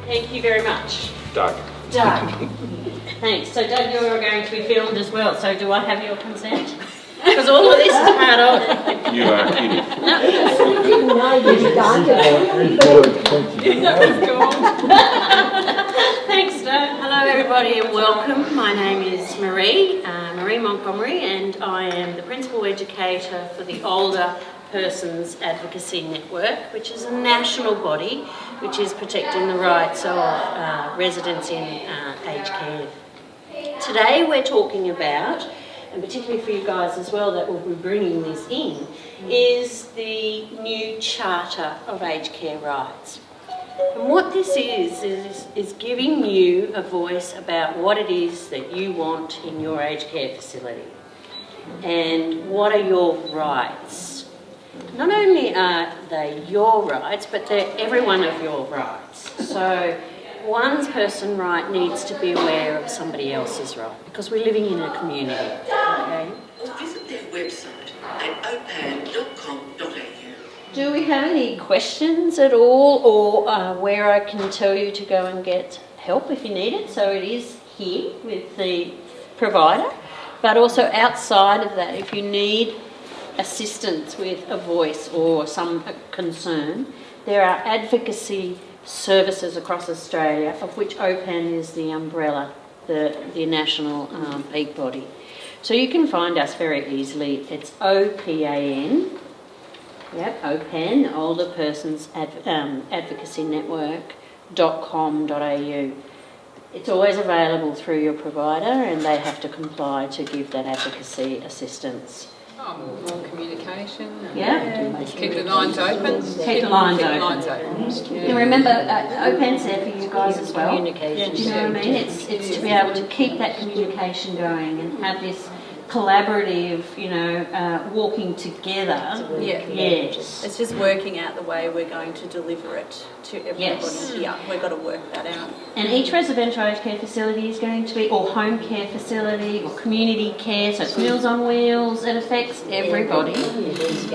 Thank you very much. Doug. Thanks. So Doug, you're going to be filmed as well, so do I have your consent? Because all of this is part of it. You are kidding. Thanks, Doug. Hello, everybody, and welcome. My name is Marie Montgomery, and I am the Principal Educator for the Older Persons Advocacy Network, which is a national body which is protecting the rights of residents in aged care. Today we're talking about, and particularly for you guys as well that will be bringing this in, is the new Charter of Aged Care Rights. And what this is giving you a voice about what it is that you want in your aged care facility and what are your rights. Not only are they your rights, but they're every one of your rights. So one person's right needs to be aware of somebody else's right, because we're living in a community, okay? Visit their website at opan.com.au. Do we have any questions at all, or where I can tell you to go and get help if you need it? So it is here with the provider, but also outside of that, if you need assistance with a voice or some concern, there are advocacy services across Australia, of which OPAN is the umbrella, the national peak body. So you can find us very easily. It's OPAN, OPAN, Older Persons Advocacy Network.com.au. It's always available through your provider, and they have to comply to give that advocacy assistance. More communication. Keep the lines open. Keep the lines open. And remember, OPAN's there for you guys as well. Communication. Do you know what I mean? It's to be able to keep that communication going and have this collaborative, walking together. Yes. It's just working out the way we're going to deliver it to everybody. Yes. Yeah, we've got to work that out. And each residential aged care facility is going to be, or home care facility, or community care, so it's Meals on Wheels, it affects everybody. Is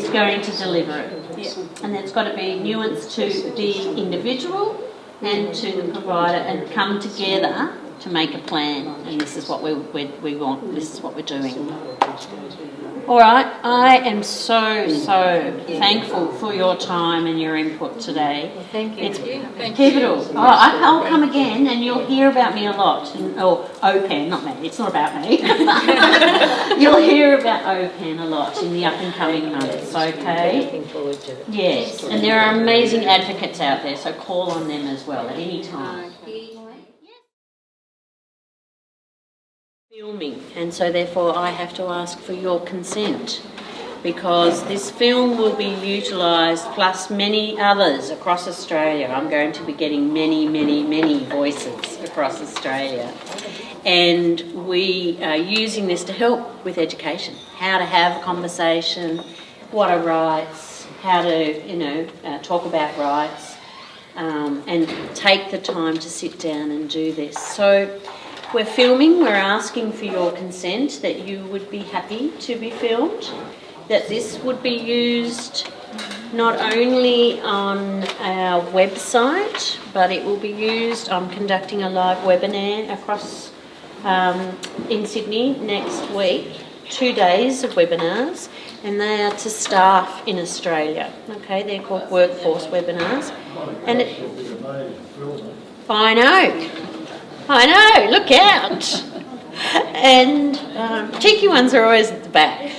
going to deliver it. Yeah. And it's got to be nuanced to the individual and to the provider and come together to make a plan, and this is what we want, this is what we're doing. All right, I am so thankful for your time and your input today. Well, thank you. It's pivotal. I'll come again and you'll hear about me a lot. OPAN, not me, it's not about me. You'll hear about OPAN a lot in the up and coming months, okay? Looking forward to it. Yes, and there are amazing advocates out there, so call on them as well at any time. Filming, and so therefore I have to ask for your consent, because this film will be utilised, plus many others across Australia. I'm going to be getting many voices across Australia, and we are using this to help with education, how to have a conversation, what are rights, how to talk about rights, and take the time to sit down and do this. So we're filming, we're asking for your consent that you would be happy to be filmed, that this would be used not only on our website, but it will be used, I'm conducting a live webinar across in Sydney next week, 2 days of webinars, and they are to staff in Australia, okay, they're called workforce webinars. And I know, look out. And cheeky ones are always at the back.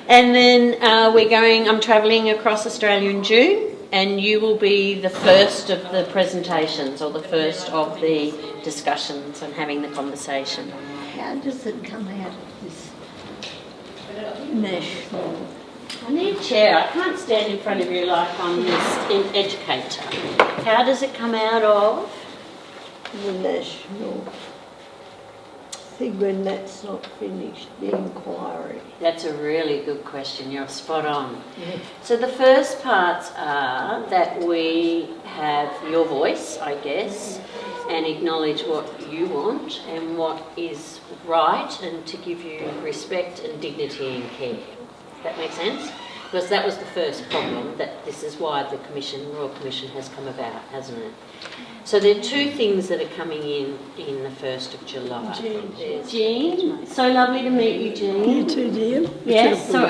And then I'm travelling across Australia in June, and you will be the first of the presentations or the first of the discussions and having the conversation. How does it come out of this national? I need a chair. I can't stand in front of you like I'm this educator. How does it come out of? The national thing when that's not finished, the inquiry. That's a really good question. You're spot on. Yeah. So the first parts are that we have your voice, I guess, and acknowledge what you want and what is right, and to give you respect and dignity in care. Does that make sense? Because that was the first problem, that this is why the Royal Commission has come about, hasn't it? So there are two things that are coming in the 1st of July. Jean, so lovely to meet you, Jean. You too, dear. Yes, so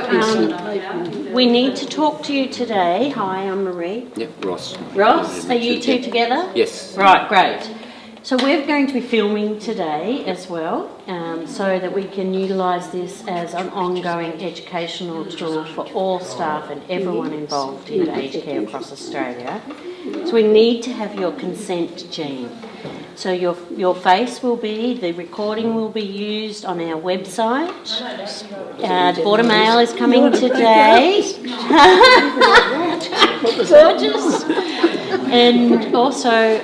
we need to talk to you today. Hi, I'm Marie. Yep, Ross. Ross, are you two together? Yes. Right, great. So we're going to be filming today as well, so that we can utilise this as an ongoing educational tool for all staff and everyone involved in aged care across Australia. So we need to have your consent, Jean. So your face will be, the recording will be used on our website. The Border Mail is coming today. Gorgeous. And also,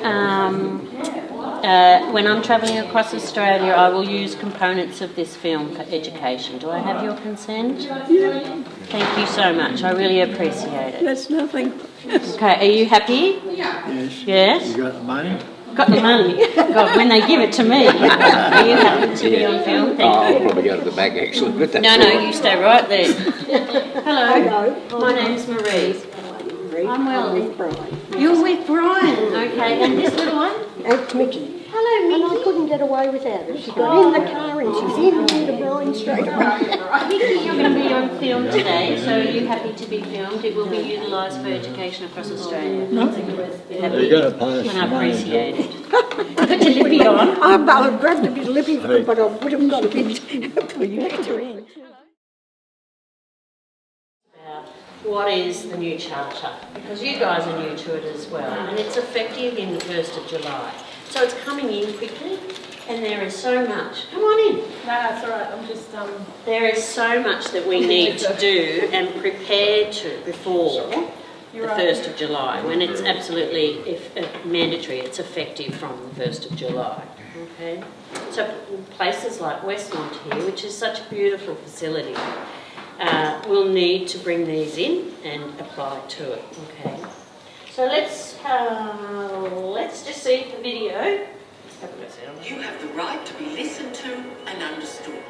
when I'm travelling across Australia, I will use components of this film for education. Do I have your consent? Yeah, Thank you so much. I really appreciate it. that's nothing. Okay, are you happy? Yes. Yes? You got the money? Got the money. God, when they give it to me. Are you happy to be on film? Thank I'll you. probably go to the back actually, but that's No, all no, right. you stay right there. Hello. My name's Marie. I'm well. You're with Brian, okay. And this little one? It's Mickey. Hello, And I Mickey. couldn't get away without her. She got in the car and she's into Brian straight away. Mickey, you're going to be on film today, so are you happy to be filmed? It will be utilised for education across Australia. You got to pay us And I some money. appreciate it. Put your lippy on. I've grabbed a bit of lippy for her, but I would have got a bit for you later in. What is the new charter? Because you guys are new to it as well, and it's effective in the 1st of July. So it's coming in quickly, and there is so much. Come on in. No, that's all right. I'm just There is so much that we need to do and prepare to before the 1st of July, when it's absolutely mandatory. It's effective from the 1st of July. Okay. So places like Westmont here, which is such a beautiful facility, we'll need to bring these in and apply to it. Okay. So let's just see the video. You have the right to be listened to and understood.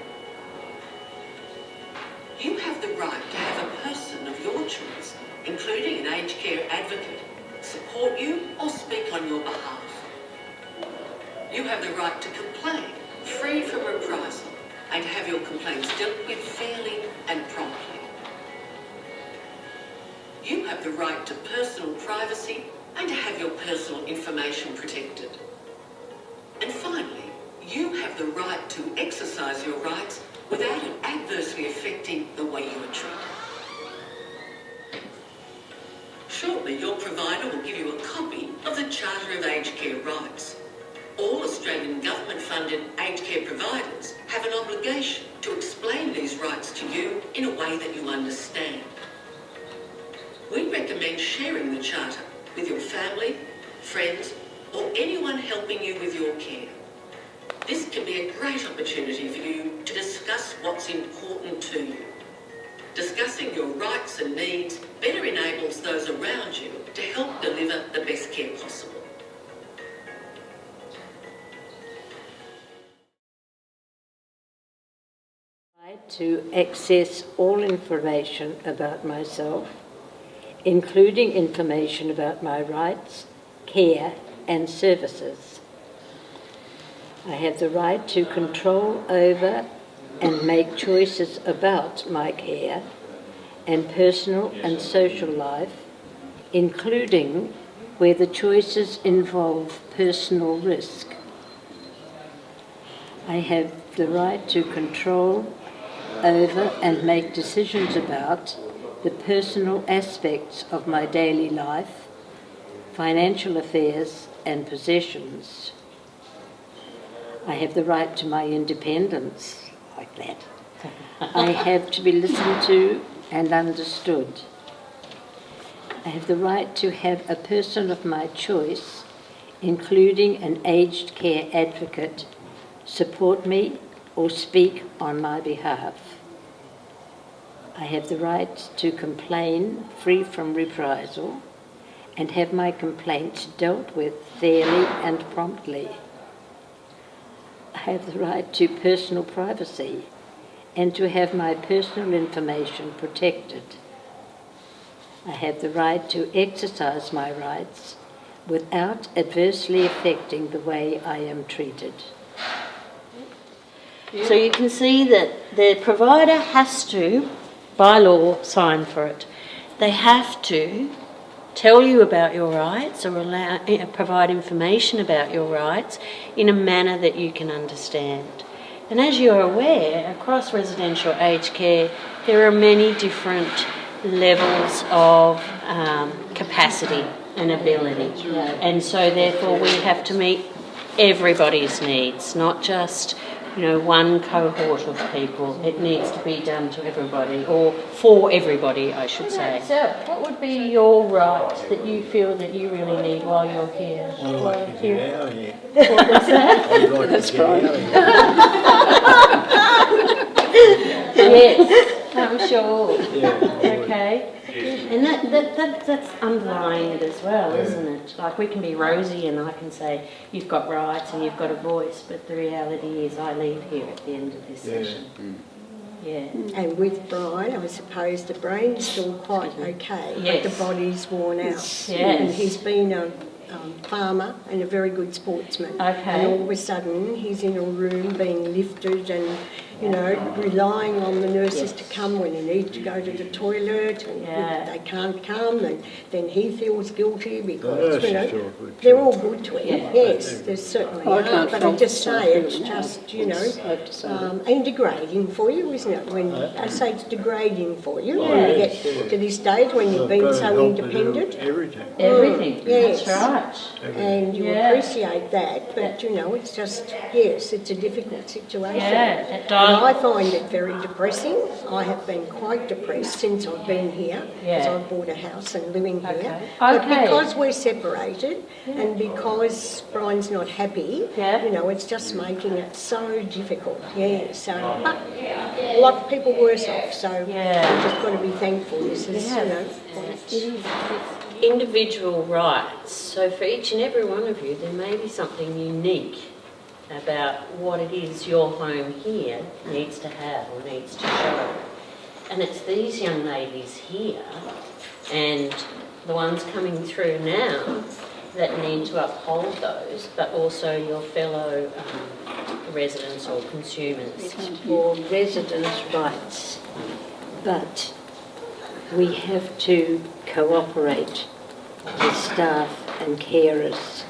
You have the right to have a person of your choice, including an aged care advocate, support you or speak on your behalf. You have the right to complain, free from reprisal, and to have your complaints dealt with fairly and promptly. You have the right to personal privacy and to have your personal information protected. And finally, you have the right to exercise your rights without it adversely affecting the way you are treated. Shortly, your provider will give you a copy of the Charter of Aged Care Rights. All Australian government-funded aged care providers have an obligation to explain these rights to you in a way that you understand. We recommend sharing the Charter with your family, friends, or anyone helping you with your care. This can be a great opportunity for you to discuss what's important to you. Discussing your rights and needs better enables those around you to help deliver the best care possible. To access all information about myself, including information about my rights, care and services. I have the right to control over and make choices about my care and personal and social life, including where the choices involve personal risk. I have the right to control over and make decisions about the personal aspects of my daily life, financial affairs and possessions. I have the right to my independence, like that. I have to be listened to and understood. I have the right to have a person of my choice, including an aged care advocate, support me or speak on my behalf. I have the right to complain free from reprisal and have my complaints dealt with fairly and promptly. I have the right to personal privacy and to have my personal information protected. I have the right to exercise my rights without adversely affecting the way I am treated. So you can see that the provider has to, by law, sign for it. They have to tell you about your rights or provide information about your rights in a manner that you can understand. And as you're aware, across residential aged care, there are many different levels of capacity and ability. And so therefore we have to meet everybody's needs, not just one cohort of people. It needs to be done to everybody, or for everybody, I should say. So, what would be your right that you feel that you really need while you're here? I'd like to get out of here. What was that? I'd like to get out of here. Yes, I'm sure. Yeah. Okay. And that's underlying it as well, isn't it? Like, we can be rosy and I can say, you've got rights and you've got a voice, but the reality is I leave here at the end of this session. Yeah. And with Brian, I suppose the brain's still quite okay, Yes. but the body's worn out. Yes. And he's been a farmer and a very good sportsman. Okay. And all of a sudden, he's in a room being lifted and, relying on the nurses to come when he needs to go to the toilet, and they can't come, and then he feels guilty because, they're all good to him. Yes, there's certainly are, but I just say it's just, and degrading for you, isn't it? When I say it's degrading for you, when you get to this stage when you've been so independent. Everything. Yes. That's right. And you appreciate that, but it's just, yes, it's a difficult situation. Yeah. And I find it very depressing. I have been quite depressed since I've been here, because I've bought a house and living here. But because we're separated and because Brian's not happy, it's just making it so difficult. Yeah, so, but a lot of people worse off, so we've just got to be thankful. This is, individual rights. So for each and every one of you, there may be something unique about what it is your home here needs to have or needs to show. And it's these young ladies here and the ones coming through now that need to uphold those, but also your fellow residents or consumers. Or residents' rights. But we have to cooperate with staff and carers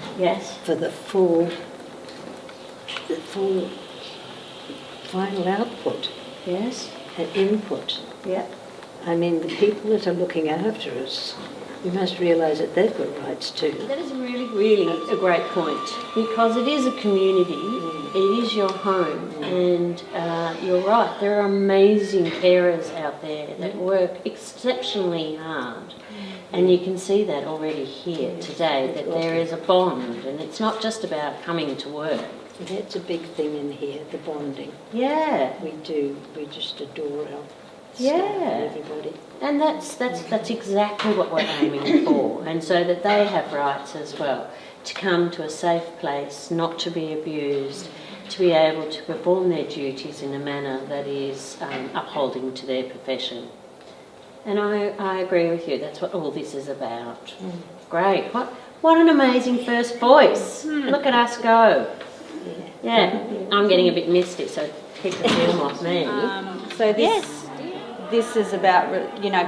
for the full final output and input. I mean, the people that are looking after us, we must realise that they've got rights too. That is really, really a great point, because it is a community, it is your home, and you're right, there are amazing carers out there that work exceptionally hard. And you can see that already here today, that there is a bond, and it's not just about coming to work. That's a big thing in here, the bonding. Yeah. We do. We just adore our staff and everybody. And that's exactly what we're aiming for, and so that they have rights as well, to come to a safe place, not to be abused, to be able to perform their duties in a manner that is upholding to their profession. And I agree with you, that's what all this is about. Great. What an amazing first voice. Look at us go. Yeah. I'm getting a bit misty, so keep the film off me. So this is about,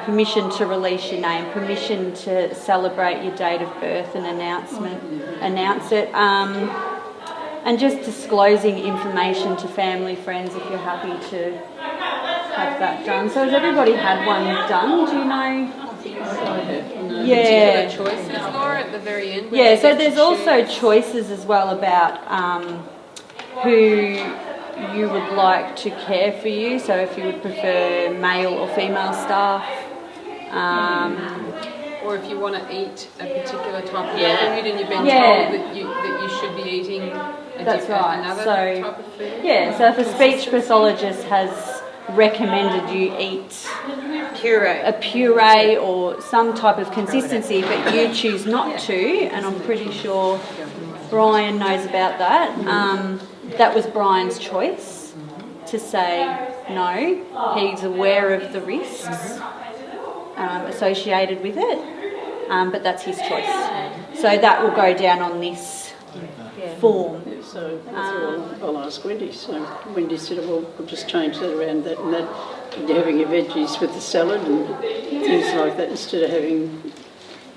permission to release your name, permission to celebrate your date of birth and announce it, and just disclosing information to family, friends if you're happy to have that done. So has everybody had one done? Do you know? Particular choices, Laura, at the very end? Yeah, so there's also choices as well about who you would like to care for you. So if you would prefer male or female staff. Or if you want to eat a particular type of food and you've been told that you should be eating another type of food. Yeah, so if a speech pathologist has recommended you eat a puree or some type of consistency, but you choose not to, and I'm pretty sure Brian knows about that. That was Brian's choice to say no. He's aware of the risks. associated with it, but that's his choice. So that will go down on this form. So I'll ask Wendy. So Wendy said, well, we'll just change that around that and that. You're having your veggies with the salad and things like that instead of having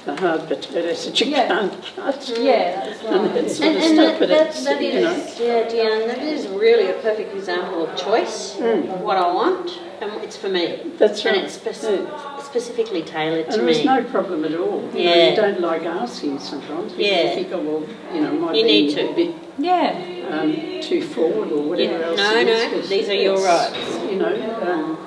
the hard potatoes that you can't cut. Yeah, that's right. And that sort of And stuff. But that it's, is, you know. yeah, Diane, that is really a perfect example of choice, what I want, and it's for me. That's right. And it's specifically tailored to And me. there's no problem at all. You know, you don't like asking sometimes. You think, oh, well, you know, might You be need to. a bit too forward or whatever else. No, it is, no, but these are your rights. You know,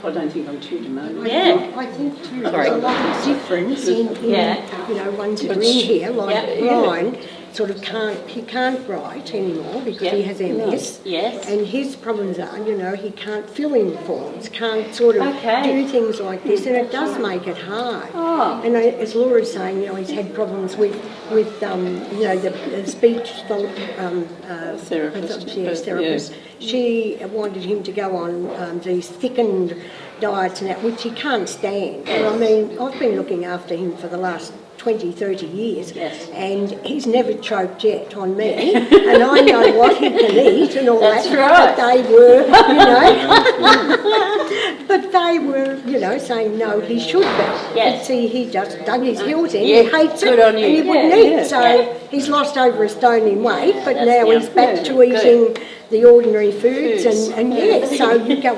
I don't think I'm too demanding. Yeah. I think too, there's a lot of difference in you know, ones that are in here, like Brian, sort of can't write anymore because he has MS. Yes. And his problems are, you know, he can't fill in forms, can't sort of do things like this, and it does make it hard. And as Laura's saying, you know, he's had problems with you know, the speech therapist. She wanted him to go on these thickened diets and that, which he can't stand. And I mean, I've been looking after him for the last 20, 30 years, and he's never choked yet on me, and I know what he can eat and all that. Right. But they were, but they were, you know, saying no, he should be. But see, he just dug his heels in. He hates it, and he wouldn't eat. So he's lost over a stone in weight, but now he's back to eating the ordinary foods, and so you go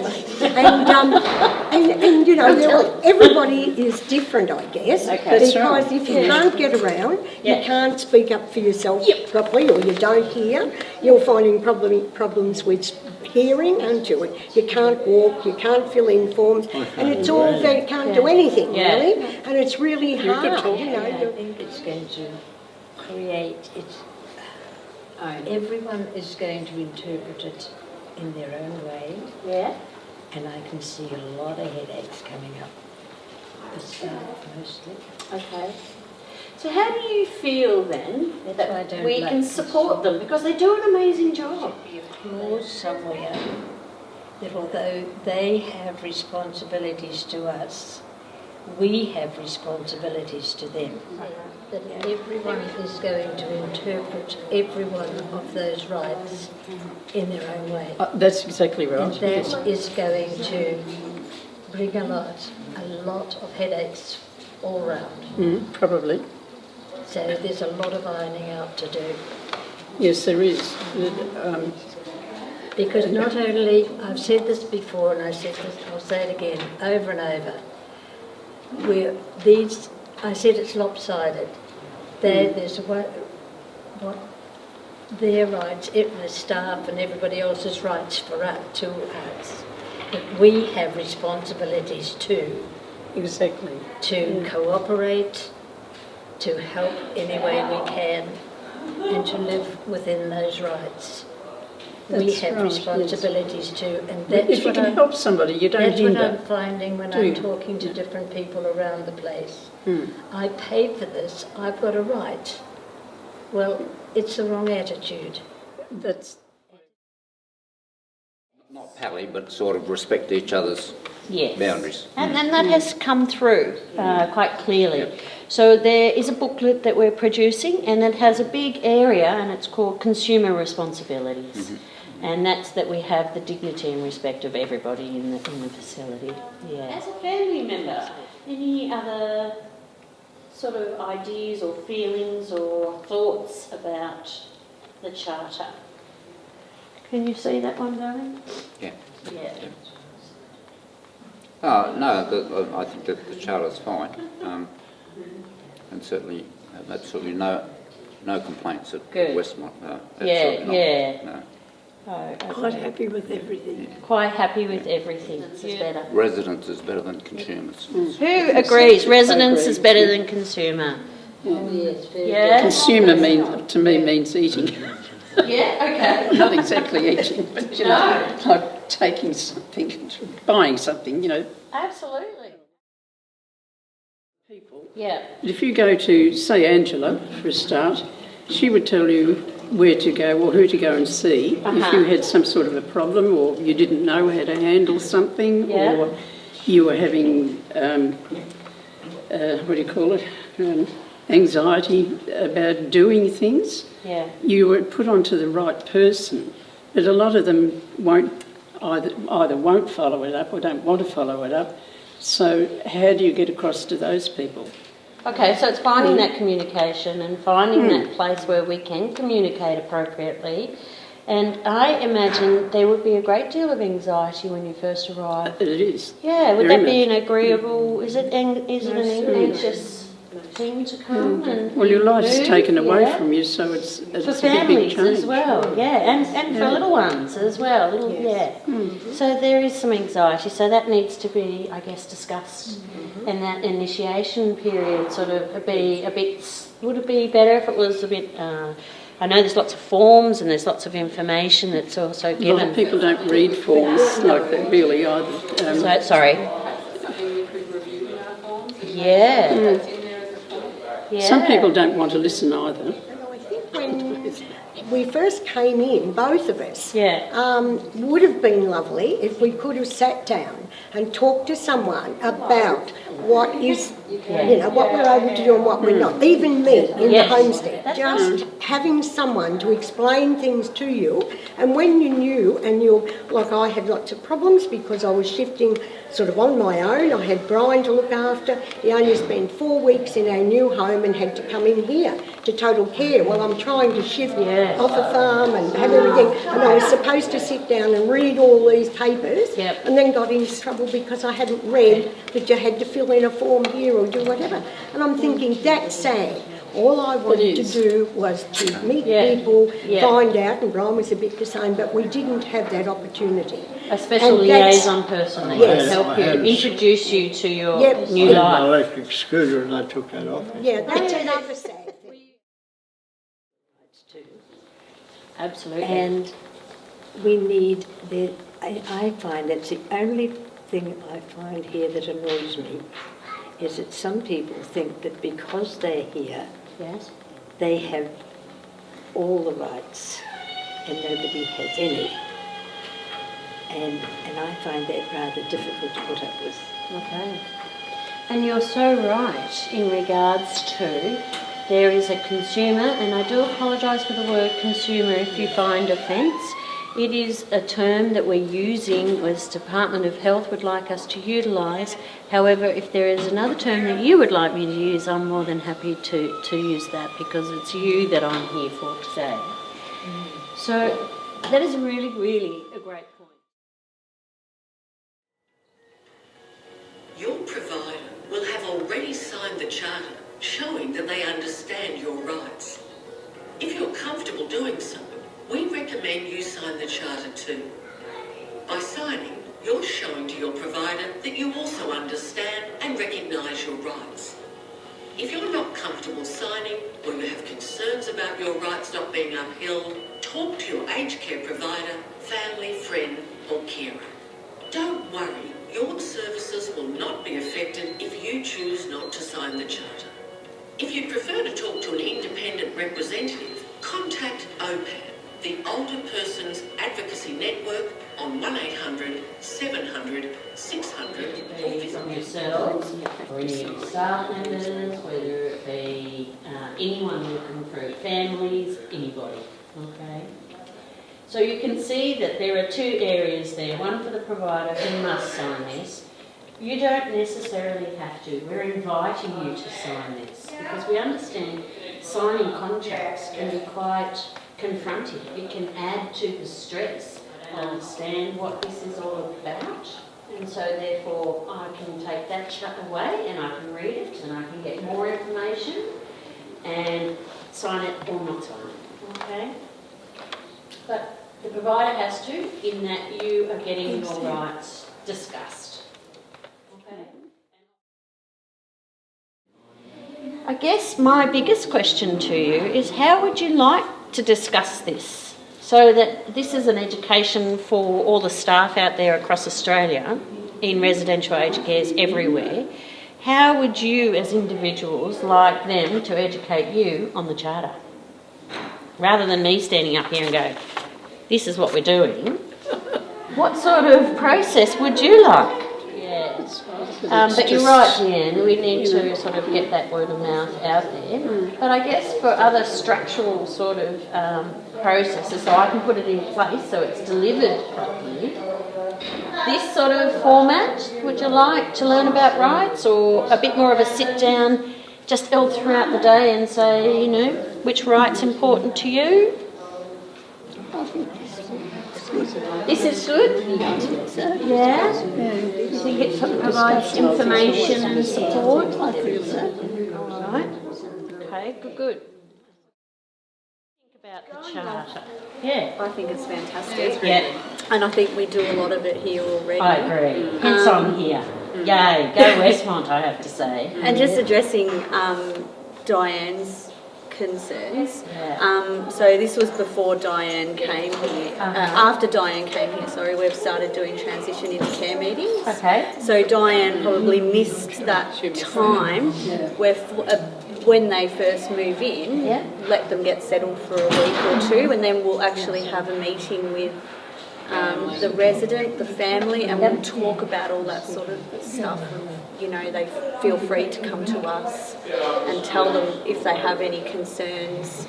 and you know, everybody is different, I guess, because if you can't get around, you can't speak up for yourself properly, or you don't hear, you're finding problems with hearing, aren't you? You can't walk, you can't fill in forms, and it's all that you can't do anything really, and it's really hard. You know, I think it's going to create it. Everyone is going to interpret it in their own way. Yeah. And I can see a lot of headaches coming up. The staff mostly. Okay. So how do you feel then that we like can support them, because they do an amazing job? Be a clause somewhere that although they have responsibilities to us, we have responsibilities to them. That everyone is going to interpret every one of those rights in their own way. That's exactly right. And that is going to bring a lot of headaches all round. Probably. So there's a lot of ironing out to do. Yes, there is. Because not only, I've said this before and I'll say it again, over and over, I said it's lopsided. There's what their rights, the staff and everybody else's rights to us. But we have responsibilities too. Exactly. To cooperate, to help any way we can, and to live within those rights. We have responsibilities too, and that's if you can help somebody, you don't hinder. That's what I'm finding when I'm talking to different people around the place. I paid for this, I've got a right. Well, it's the wrong attitude. That's not pally, but sort of respect each other's boundaries. And that has come through quite clearly. So there is a booklet that we're producing, and it has a big area, and it's called Consumer Responsibilities. And that's that we have the dignity and respect of everybody in the facility. Yeah. As a family member, any other sort of ideas or feelings or thoughts about the Charter? Can you see that one, darling? Yeah. Yeah. No, I think that the Charter's fine. And certainly, absolutely no complaints at Westmont. No. Oh, okay. Quite happy with everything. Quite happy with everything. This is better. Residents is better than consumers. Who agrees? Residents is better than consumer. Oh, yes, consumer to me means eating. Yeah, okay. Not exactly eating, but you know, like taking something, buying something, you know. Absolutely. People. Yeah. If you go to, say, Angela, for a start, she would tell you where to go or who to go and see if you had some sort of a problem, or you didn't know how to handle something, or you were having anxiety about doing things. Yeah. You were put onto the right person, but a lot of them either won't follow it up or don't want to follow it up. So how do you get across to those people? Okay, so it's finding that communication and finding that place where we can communicate appropriately. And I imagine there would be a great deal of anxiety when you first arrive. It is. Yeah, would Very that be much. an agreeable, is it an anxious thing to come? And Well, your life's move? taken away Yeah. from you, so it's For a big families change. as well, yeah, and for little ones as well, So there is some anxiety, so that needs to be, I guess, discussed. And that initiation period sort of be a bit, would it be better if it was a bit, I know there's lots of forms and there's lots of information that's also given. A lot of people don't read forms like that really either. Sorry. Something we could review in our forms. Yeah. That's in there as a form. Yeah. Some people don't want to listen either. And I think when we first came in, both of us, would have been lovely if we could have sat down and talked to someone about what is, what we're able to do and what we're not. Even me in the homestead, just having someone to explain things to you. And when you knew, and like I had lots of problems because I was shifting sort of on my own. I had Brian to look after. He only spent 4 weeks in our new home and had to come in here to total care while I'm trying to shift off a farm and have everything. And I was supposed to sit down and read all these papers and then got into trouble because I hadn't read that you had to fill in a form here or do whatever. And I'm thinking, that's sad. All I wanted to do was to meet people, find out, and Brian was a bit the same, but we didn't have that opportunity. A special liaison person that can help you, introduce you to your new I had life. an electric scooter and I took that off. Yeah, that's another sad thing. Absolutely. And we need I find that's the only thing I find here that annoys me, is that some people think that because they're here, they have all the rights and nobody has any. And I find that rather difficult to put up with. Okay. And you're so right in regards to there is a consumer, and I do apologise for the word consumer if you find offence. It is a term that we're using, as Department of Health would like us to utilise. However, if there is another term that you would like me to use, I'm more than happy to use that, because it's you that I'm here for today. So that is really, really a great point. Your provider will have already signed the charter, showing that they understand your rights. If you're comfortable doing so, we recommend you sign the charter too. By signing, you're showing to your provider that you also understand and recognise your rights. If you're not comfortable signing, or you have concerns about your rights not being upheld, talk to your aged care provider, family, friend or carer. Don't worry, your services will not be affected if you choose not to sign the charter. If you prefer to talk to an independent representative, contact OPAN, the Older Persons Advocacy Network, on 1800 700 600. From yourselves, or any of your staff members, whether it be anyone looking through, families, anybody. Okay. So you can see that there are two areas there. One for the provider who must sign this. You don't necessarily have to. We're inviting you to sign this because we understand signing contracts can be quite confronting. It can add to the stress. I understand what this is all about, and so therefore I can take that away and I can read it and I can get more information and sign it or not sign it. Okay? But the provider has to, in that you are getting your rights discussed. Okay? I guess my biggest question to you is, how would you like to discuss this so that this is an education for all the staff out there across Australia in residential aged cares everywhere? How would you as individuals like them to educate you on the Charter? Rather than me standing up here and go, this is what we're doing, what sort of process would you like? It's But you're right, Leanne, we need to sort of get that word of mouth out there. But I guess for other structural sort of processes, so I can put it in place so it's delivered properly. This sort of format, would you like to learn about rights, or a bit more of a sit down just all throughout the day and say, you know, which right's important to you? This is good? Yeah? So you get sort of provides information and support? I think so. All right. Okay, good. Think about the charter. Yeah. I think it's fantastic. Yeah. And I think we do a lot of it here already. I agree. It's on here. Yay, go Westmont, I have to say. And just addressing Diane's concerns. So this was before Diane came here. After Diane came here, we've started doing transition into care meetings. Okay. So Diane probably missed that time where when they first move in, let them get settled for a week or two, and then we'll actually have a meeting with the resident, the family, and we'll talk about all that sort of stuff. You know, they feel free to come to us and tell them if they have any concerns,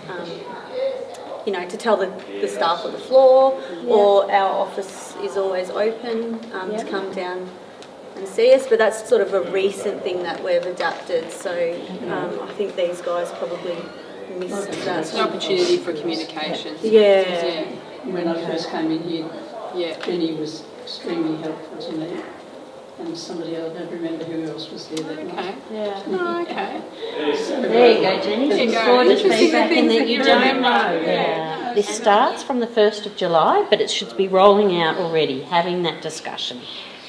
you know, to tell the staff on the floor, or our office is always open to come down and see us. But that's sort of a recent thing that we've adapted, so I think these guys probably missed that. It's an opportunity for communication. Yeah. When I first came in here, Jenny was extremely helpful to me. And somebody else, I don't remember who else was there that night. Yeah. Oh, okay. So there you go, Jenny. Some gorgeous feedback in that you don't know. Yeah. This starts from the 1st of July, but it should be rolling out already, having that discussion.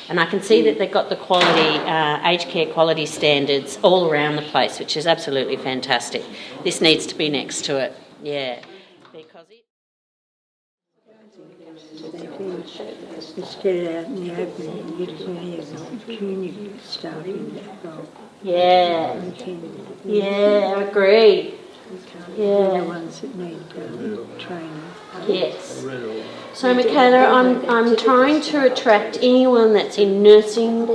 And I can see that they've got the quality, aged care quality standards all around the place, which is absolutely fantastic. This needs to be next to it. Yeah. Because it... Just get it out in the open and get plenty of opportunity to start in that role. Yeah. Yeah, I agree. They're the ones that need training. Yes. So, Michaela, I'm trying to attract anyone that's in nursing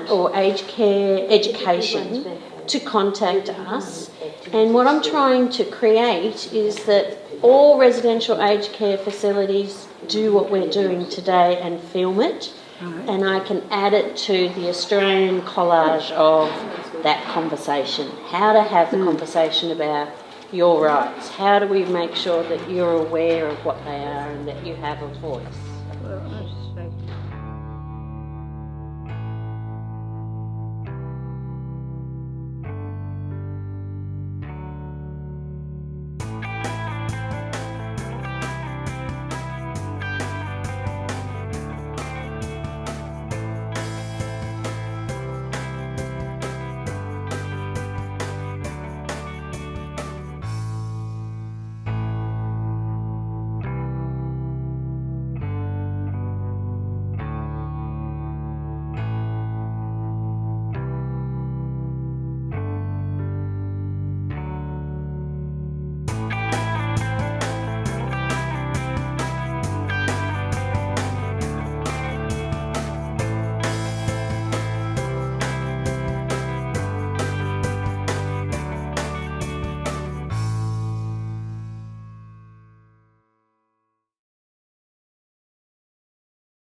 or aged care education to contact us. And what I'm trying to create is that all residential aged care facilities do what we're doing today and film it. And I can add it to the Australian collage of that conversation. How to have the conversation about your rights. How do we make sure that you're aware of what they are and that you have a voice? Well, I just